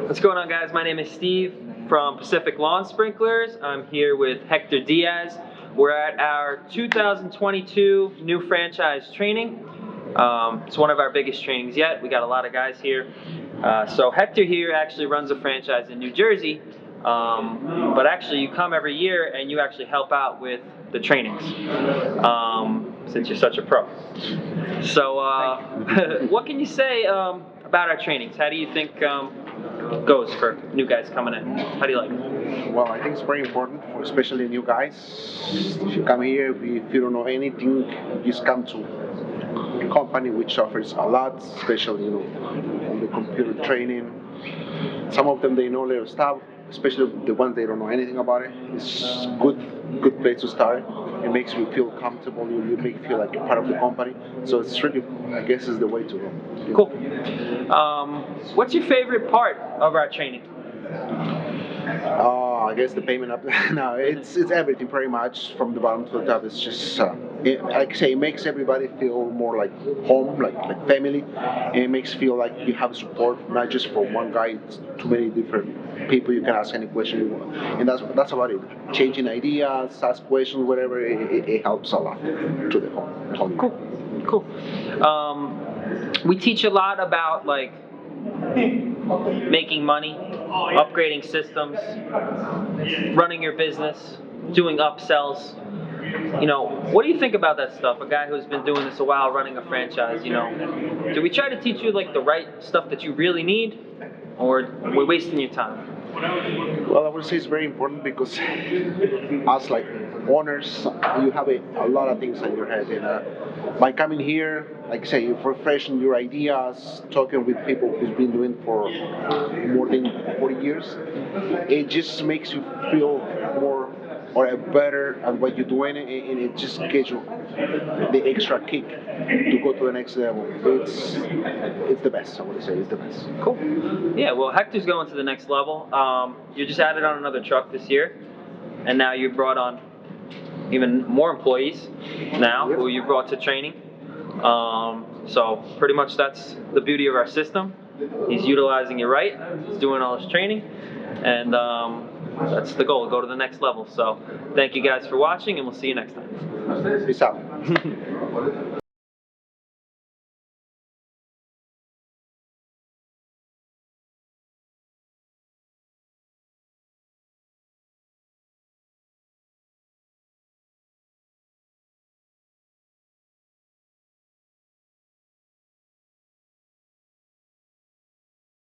What's going on, guys? My name is Steve from Pacific Lawn Sprinklers. I'm here with Hector Diaz. We're at our 2022 new franchise training. It's one of our biggest trainings yet. We got a lot of guys here. So Hector here actually runs a franchise in New Jersey, but actually you come every year and you actually help out with the trainings since you're such a pro. So what can you say about our trainings? How do you think goes for new guys coming in? How do you like it? Well, I think it's very important, especially new guys. If you come here, if you don't know anything, just come to a company which offers a lot, especially on the computer training. Some of them they know their stuff, especially the ones they don't know anything about it. It's good place to start. It makes you feel comfortable. You make you feel like a part of the company. So it's really, I guess, is the way to go. Cool. What's your favorite part of our training? I guess the payment up. No, it's everything pretty much from the bottom to the top. It's just like I say, it makes everybody feel more like home, like family, and it makes you feel like you have support, not just from one guy. It's too many different people you can ask any question you want, and that's about it. Changing ideas, ask questions, whatever. It helps a lot to the whole. Cool. We teach a lot about like making money, upgrading systems, running your business, doing upsells. What do you think about that stuff? A guy who's been doing this a while, running a franchise, do we try to teach you like the right stuff that you really need, or we're wasting your time? Well, I would say it's very important because as like owners, you have a lot of things on your head, and by coming here, like I say, you refreshing your ideas, talking with people who's been doing for more than 40 years, it just makes you feel more or better at what you're doing, and it just gives you the extra kick to go to the next level. It's the best. I would say it's the best. Cool. Yeah. Well, Hector's going to the next level. You just added on another truck this year, and now you brought on even more employees now who you brought to training. So pretty much that's the beauty of our system. He's utilizing you right. He's doing all his training, and that's the goal, go to the next level. So thank you guys for watching, and we'll see you next time. Peace out.